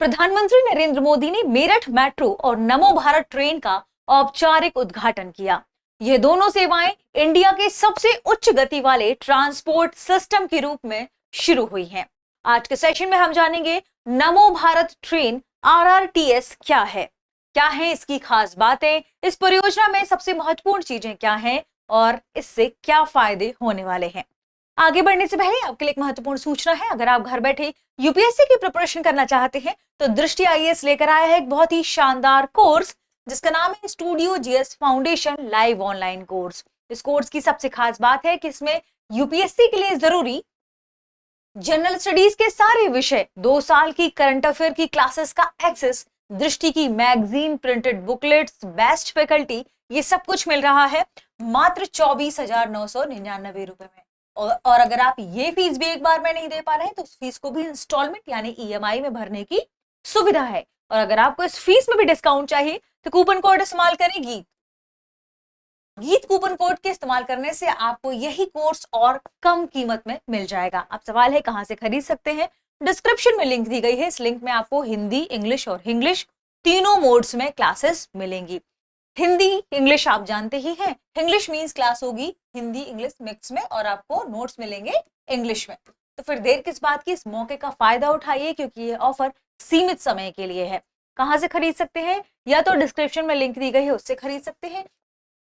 प्रधानमंत्री नरेंद्र मोदी ने मेरठ मेट्रो और नमो भारत ट्रेन का औपचारिक उद्घाटन किया। ये दोनों सेवाएं इंडिया के सबसे उच्च गति वाले ट्रांसपोर्ट सिस्टम के रूप में शुरू हुई हैं। आज के सेशन में हम जानेंगे नमो भारत ट्रेन RRTS क्या है इसकी खास बातें, इस परियोजना में सबसे महत्वपूर्ण चीजें क्या हैं और इससे क्या फायदे होने वाले हैं। आगे बढ़ने से पहले आपके लिए एक महत्वपूर्ण सूचना है। अगर आप घर बैठे यूपीएससी की प्रिपरेशन करना चाहते हैं तो दृष्टि आईएएस लेकर आया है एक बहुत ही शानदार कोर्स जिसका नाम है studio GS foundation live online course. इस कोर्स की सबसे खास बात है कि इसमें यूपीएससी के लिए जरूरी जनरल स्टडीज के सारे विषय, 2 साल की करंट अफेयर की क्लासेस का एक्सेस, दृष्टि की magazine, printed booklets, best faculty, ये सब कुछ मिल रहा है मात्र 24,999 रुपए में। और अगर आप ये फीस भी एक बार में नहीं दे पा रहे हैं तो उस फीस को भी इंस्टॉलमेंट यानी ईएमआई में भरने की सुविधा है। और अगर आपको इस फीस में भी डिस्काउंट चाहिए तो कूपन कोड इस्तेमाल करें गीत कूपन कोड के इस्तेमाल करने से आपको यही कोर्स और कम कीमत में मिल जाएगा। अब सवाल है कहां से खरीद सकते हैं। डिस्क्रिप्शन में लिंक दी गई है। इस लिंक में आपको हिंदी, इंग्लिश और इंग्लिश तीनों मोड्स में क्लासेस मिलेंगी। हिंदी इंग्लिश आप जानते ही हैं, इंग्लिश मींस क्लास होगी हिंदी इंग्लिश मिक्स में और आपको नोट्स मिलेंगे इंग्लिश में। तो फिर देर किस बात की, इस मौके का फायदा उठाइए क्योंकि ये ऑफर सीमित समय के लिए है। कहां से खरीद सकते हैं? या तो डिस्क्रिप्शन में लिंक दी गई है उससे खरीद सकते हैं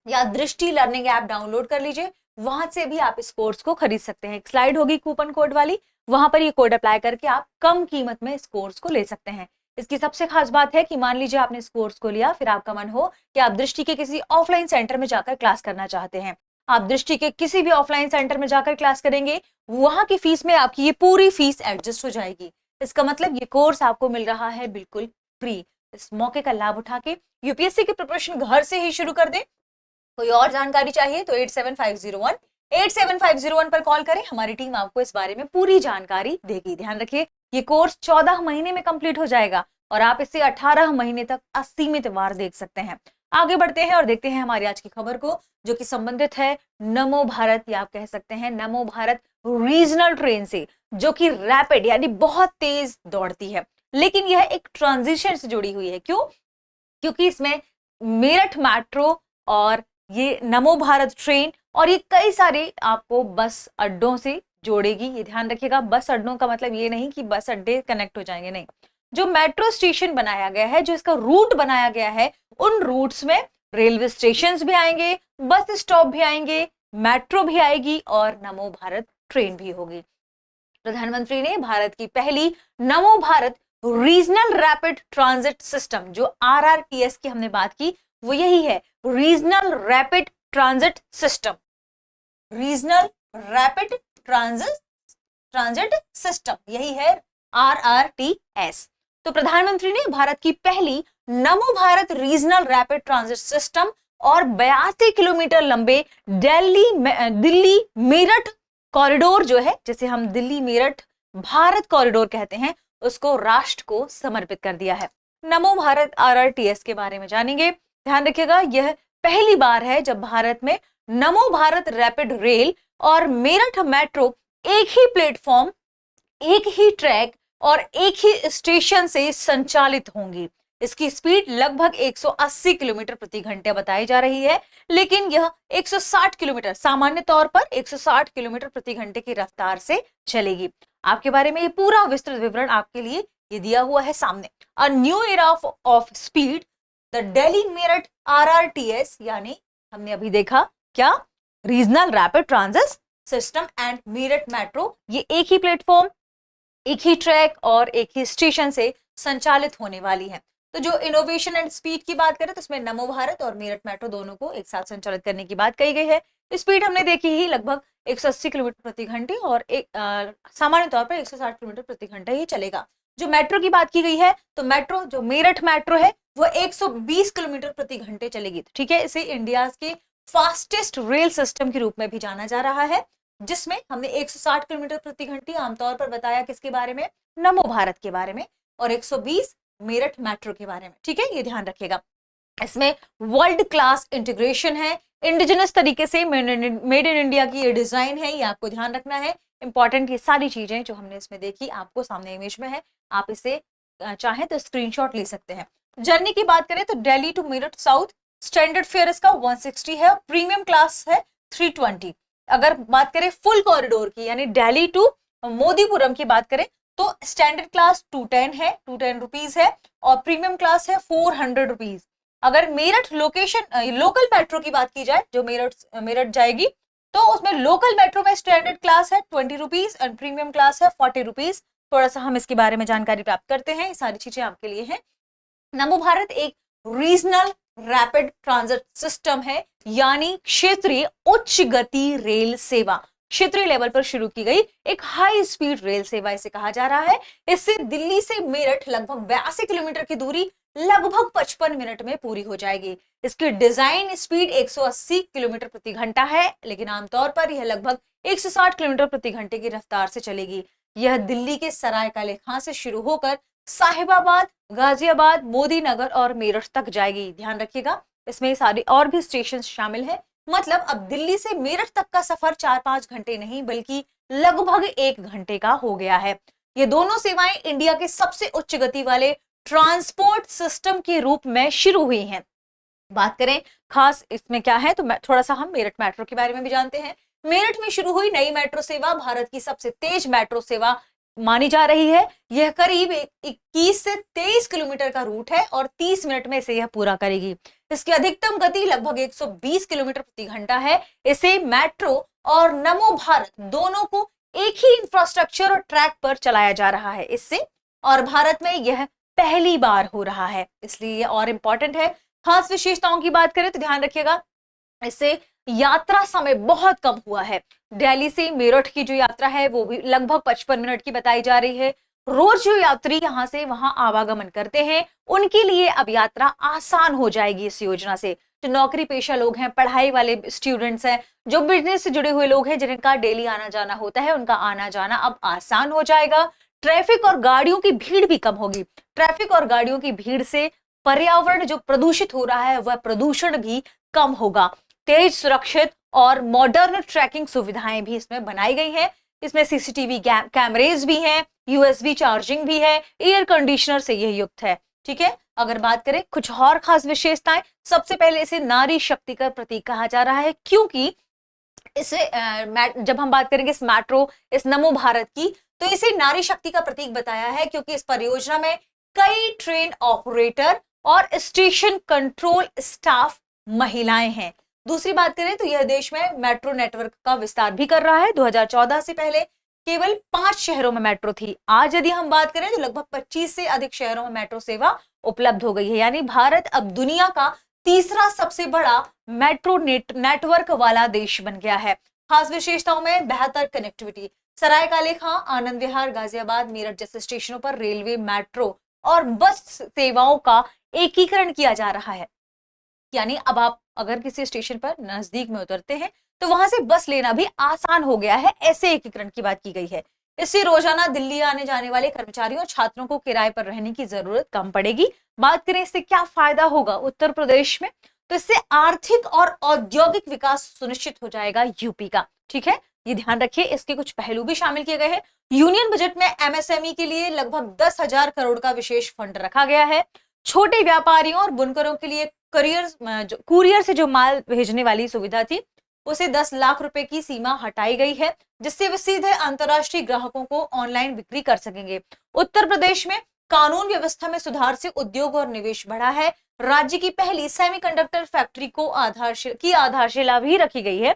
या दृष्टि लर्निंग ऐप डाउनलोड कर लीजिए, वहां से भी आप इस कोर्स को खरीद सकते हैं। एक स्लाइड होगी कूपन कोड वाली, वहां पर ये कोड अप्लाई करके आप कम कीमत में इस कोर्स को ले सकते हैं। इसकी सबसे खास बात है कि मान लीजिए आपने इस कोर्स को लिया, फिर आपका मन हो कि आप दृष्टि के किसी ऑफलाइन सेंटर में जाकर क्लास करना चाहते हैं, आप दृष्टि के किसी भी ऑफलाइन सेंटर में जाकर क्लास करेंगे, वहां की फीस में आपकी ये पूरी फीस एडजस्ट हो जाएगी। इसका मतलब ये कोर्स आपको मिल रहा है बिल्कुल फ्री। इस मौके का लाभ उठा के यूपीएससी की प्रिपरेशन घर से ही शुरू कर दें। कोई और जानकारी चाहिए तो 87501 पर कॉल करें, हमारी टीम आपको इस बारे में पूरी जानकारी देगी। ध्यान रखिए ये कोर्स 14 महीने में कंप्लीट हो जाएगा और आप इसे 18 महीने तक असीमित बार देख सकते हैं। आगे बढ़ते हैं और देखते हैं हमारी आज की खबर को जो कि संबंधित है नमो भारत या आप कह सकते हैं नमो भारत रीजनल ट्रेन से, जो कि रैपिड यानी बहुत तेज दौड़ती है, लेकिन यह एक ट्रांजिशन से जुड़ी हुई है। क्यों? क्योंकि इसमें मेरठ मेट्रो और ये नमो भारत ट्रेन और ये कई सारे आपको बस अड्डों से जोड़ेगी। ये ध्यान रखिएगा, बस अड्डों का मतलब ये नहीं कि बस अड्डे कनेक्ट हो जाएंगे, नहीं। जो मेट्रो स्टेशन बनाया गया है, जो इसका रूट बनाया गया है, उन रूट्स में रेलवे स्टेशंस भी आएंगे, बस स्टॉप भी आएंगे, मेट्रो भी आएगी और नमो भारत ट्रेन भी होगी। प्रधानमंत्री ने भारत की पहली Namo Bharat regional rapid transit system, जो RRTS की हमने बात की, वो यही है, regional rapid transit system, regional rapid transit system, यही है RRTS। तो प्रधानमंत्री ने भारत की पहली Namo Bharat regional rapid transit system और 82 किलोमीटर लंबे दिल्ली मेरठ कॉरिडोर जो है, जिसे हम दिल्ली मेरठ भारत कॉरिडोर कहते हैं, उसको राष्ट्र को समर्पित कर दिया है। नमो भारत RRTS के बारे में जानेंगे। ध्यान रखिएगा यह पहली बार है जब भारत में नमो भारत रैपिड रेल और मेरठ मेट्रो एक ही प्लेटफॉर्म, एक ही ट्रैक और एक ही स्टेशन से संचालित होंगी। इसकी स्पीड लगभग 180 किलोमीटर प्रति घंटे बताई जा रही है, लेकिन यह 160 किलोमीटर, सामान्य तौर पर 160 किलोमीटर प्रति घंटे की रफ्तार से चलेगी। आपके बारे में ये पूरा विस्तृत विवरण आपके लिए ये दिया हुआ है सामने। A new era of speed, the Delhi Meerut RRTS, यानी हमने अभी देखा क्या, regional rapid transit system and Meerut metro, ये एक ही प्लेटफॉर्म, एक ही ट्रैक और एक ही स्टेशन से संचालित होने वाली है। तो जो इनोवेशन एंड स्पीड की बात करें तो इसमें नमो भारत और मेरठ मेट्रो दोनों को एक साथ संचालित करने की बात कही गई है। स्पीड हमने देखी ही लगभग 180 किलोमीटर प्रति घंटे और सामान्य तौर पर 160 किलोमीटर प्रति घंटे ही चलेगा। जो मेट्रो की बात की गई है तो मेट्रो, जो मेरठ मेट्रो है, वो 120 किलोमीटर प्रति घंटे चलेगी। ठीक है, इसे इंडिया के फास्टेस्ट रेल सिस्टम के रूप में भी जाना जा रहा है, जिसमें हमने 160 किलोमीटर प्रति घंटे आमतौर पर बताया किसके बारे में, नमो भारत के बारे में, और 120 मेरठ मेट्रो के बारे में। ठीक है, ये ध्यान रखिएगा। इसमें वर्ल्ड क्लास इंटीग्रेशन है, इंडिजिनस तरीके से मेड इन इंडिया की ये डिजाइन है, ये आपको ध्यान रखना है। इंपॉर्टेंट ये सारी चीजें जो हमने इसमें देखी आपको सामने इमेज में है, आप इसे चाहें तो स्क्रीनशॉट ले सकते हैं। जर्नी की बात करें तो Delhi to Meerut south standard fare इसका 160 है, प्रीमियम क्लास है 320। अगर बात करें फुल कॉरिडोर की यानी दिल्ली टू मोदीपुरम की बात करें तो स्टैंडर्ड क्लास 210 है, 210 रुपीज है, और प्रीमियम क्लास है 400 रुपीज। अगर मेरठ लोकेशन लोकल मेट्रो की बात की जाए जो मेरठ जाएगी तो उसमें लोकल मेट्रो में स्टैंडर्ड क्लास है 20 रुपीज और प्रीमियम क्लास है 40 रुपीज। थोड़ा सा हम इसके बारे में जानकारी प्राप्त करते हैं, ये सारी चीजें आपके लिए हैं। नमो भारत एक रीजनल रैपिड ट्रांजिट सिस्टम है, यानी क्षेत्रीय उच्च गति रेल सेवा। क्षेत्रीय लेवल पर शुरू की गई एक हाई स्पीड रेल सेवा इसे कहा जा रहा है। इससे दिल्ली से मेरठ लगभग 82 किलोमीटर की दूरी लगभग 55 मिनट में पूरी हो जाएगी। इसकी डिजाइन स्पीड 180 किलोमीटर प्रति घंटा है, लेकिन आमतौर पर यह लगभग 160 किलोमीटर प्रति घंटे की रफ्तार से चलेगी। यह दिल्ली के सरायकाले खां से शुरू होकर साहिबाबाद, गाजियाबाद, मोदीनगर और मेरठ तक जाएगी। ध्यान रखिएगा इसमें सारे और भी स्टेशन शामिल है। मतलब अब दिल्ली से मेरठ तक का सफर 4-5 घंटे नहीं बल्कि लगभग 1 घंटे का हो गया है। ये दोनों सेवाएं इंडिया के सबसे उच्च गति वाले ट्रांसपोर्ट सिस्टम के रूप में शुरू हुई हैं। बात करें खास इसमें क्या है तो थोड़ा सा हम मेरठ मेट्रो के बारे में भी जानते हैं। मेरठ में शुरू हुई नई मेट्रो सेवा भारत की सबसे तेज मेट्रो सेवा मानी जा रही है। यह करीब 21 से 23 किलोमीटर का रूट है और 30 मिनट में इसे यह पूरा करेगी। इसकी अधिकतम गति लगभग 120 किलोमीटर प्रति घंटा है। इसे मेट्रो और नमो भारत दोनों को एक ही इंफ्रास्ट्रक्चर और ट्रैक पर चलाया जा रहा है इससे, और भारत में यह पहली बार हो रहा है, इसलिए यह और इंपॉर्टेंट है। खास विशेषताओं की बात करें तो ध्यान रखिएगा इससे यात्रा समय बहुत कम हुआ है। दिल्ली से मेरठ की जो यात्रा है वो भी लगभग 55 मिनट की बताई जा रही है। रोज जो यात्री यहां से वहां आवागमन करते हैं उनके लिए अब यात्रा आसान हो जाएगी इस योजना से। जो नौकरी पेशा लोग हैं, पढ़ाई वाले स्टूडेंट्स हैं, जो बिजनेस से जुड़े हुए लोग हैं जिनका डेली आना जाना होता है, उनका आना जाना अब आसान हो जाएगा। ट्रैफिक और गाड़ियों की भीड़ भी कम होगी। ट्रैफिक और गाड़ियों की भीड़ से पर्यावरण जो प्रदूषित हो रहा है वह प्रदूषण भी कम होगा। तेज, सुरक्षित और मॉडर्न ट्रैकिंग सुविधाएं भी इसमें बनाई गई हैं। इसमें सीसीटीवी कैमरेज भी हैं, यूएसबी चार्जिंग भी है, एयर कंडीशनर से यह युक्त है। ठीक है, अगर बात करें कुछ और खास विशेषताएं, सबसे पहले इसे नारी शक्ति का प्रतीक कहा जा रहा है, क्योंकि इसे जब हम बात करेंगे इस मेट्रो, इस नमो भारत की, तो इसे नारी शक्ति का प्रतीक बताया है क्योंकि इस परियोजना में कई ट्रेन ऑपरेटर और स्टेशन कंट्रोल स्टाफ महिलाएं हैं। दूसरी बात करें तो यह देश में मेट्रो नेटवर्क का विस्तार भी कर रहा है। 2014 से पहले केवल 5 शहरों में मेट्रो थी। आज यदि हम बात करें तो लगभग 25 से अधिक शहरों में मेट्रो सेवा उपलब्ध हो गई है, यानी भारत अब दुनिया का तीसरा सबसे बड़ा मेट्रो नेटवर्क वाला देश बन गया है। खास विशेषताओं में बेहतर कनेक्टिविटी, सरायकाले खां, आनंद विहार, गाजियाबाद, मेरठ जैसे स्टेशनों पर रेलवे, मेट्रो और बस सेवाओं का एकीकरण किया जा रहा है। यानी अब आप अगर किसी स्टेशन पर नजदीक में उतरते हैं तो वहां से बस लेना भी आसान हो गया है, ऐसे एकीकरण की बात की गई है। इससे रोजाना दिल्ली आने जाने वाले कर्मचारियों और छात्रों को किराए पर रहने की जरूरत कम पड़ेगी। बात करें इससे क्या फायदा होगा उत्तर प्रदेश में, तो इससे आर्थिक और औद्योगिक विकास सुनिश्चित हो जाएगा यूपी का। ठीक है, ये ध्यान रखिए, इसके कुछ पहलू भी शामिल किए गए हैं। यूनियन बजट में एमएसएमई के लिए लगभग 10,000 करोड़ का विशेष फंड रखा गया है। छोटे व्यापारियों और बुनकरों के लिए कुरियर से जो माल भेजने वाली सुविधा थी उसे 10 लाख रुपए की सीमा हटाई गई है, जिससे वे सीधे अंतर्राष्ट्रीय ग्राहकों को ऑनलाइन बिक्री कर सकेंगे। उत्तर प्रदेश में कानून व्यवस्था में सुधार से उद्योग और निवेश बढ़ा है। राज्य की पहली सेमीकंडक्टर फैक्ट्री को आधारशिला भी रखी गई है।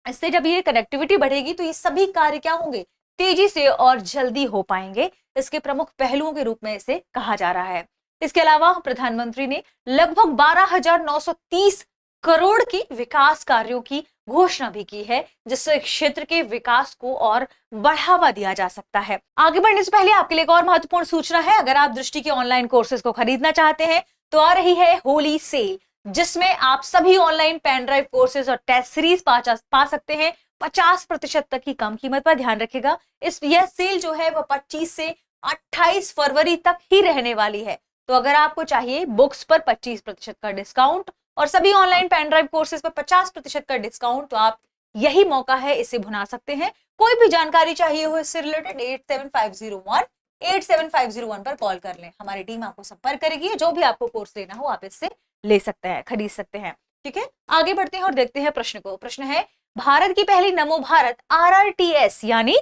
इससे जब ये कनेक्टिविटी बढ़ेगी तो ये सभी कार्य क्या होंगे, तेजी से और जल्दी हो पाएंगे। इसके प्रमुख पहलुओं के रूप में इसे कहा जा रहा है। इसके अलावा प्रधानमंत्री ने लगभग 12,930 करोड़ की विकास कार्यों की घोषणा भी की है, जिससे क्षेत्र के विकास को और बढ़ावा दिया जा सकता है। आगे बढ़ने से पहले आपके लिए एक और महत्वपूर्ण सूचना है। अगर आप दृष्टि के ऑनलाइन कोर्सेज को खरीदना चाहते हैं तो आ रही है होली सेल, जिसमें आप सभी ऑनलाइन पेन ड्राइव कोर्सेज और टेस्ट सीरीज पा सकते हैं 50% तक की कम कीमत पर। ध्यान रखिएगा यह सेल जो है वह 25 से 28 फरवरी तक ही रहने वाली है। तो अगर आपको चाहिए बुक्स पर 25% का डिस्काउंट और सभी ऑनलाइन पेन ड्राइव कोर्सेज पर 50% का डिस्काउंट, तो आप यही मौका है, इसे भुना सकते हैं। कोई भी जानकारी चाहिए हो इससे रिलेटेड 87501 87501 पर कॉल कर लें, हमारी टीम आपको संपर्क करेगी। जो भी आपको कोर्स लेना हो आप इससे ले सकते हैं, खरीद सकते हैं। ठीक है, आगे बढ़ते हैं और देखते हैं प्रश्न को। प्रश्न है, भारत की पहली नमो भारत RRTS यानी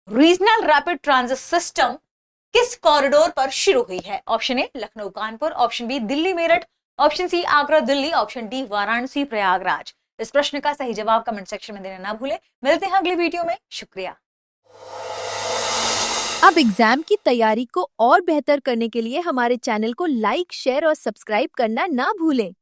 रीजनल रैपिड ट्रांजिट सिस्टम किस कॉरिडोर पर शुरू हुई है? Option A Lucknow Kanpur, option B Delhi Meerut, option C Agra Delhi, option D Varanasi Prayagraj. इस प्रश्न का सही जवाब कमेंट सेक्शन में देना ना भूलें। मिलते हैं अगली वीडियो में, शुक्रिया। अब एग्जाम की तैयारी को और बेहतर करने के लिए हमारे चैनल को लाइक, शेयर और सब्सक्राइब करना ना भूलें।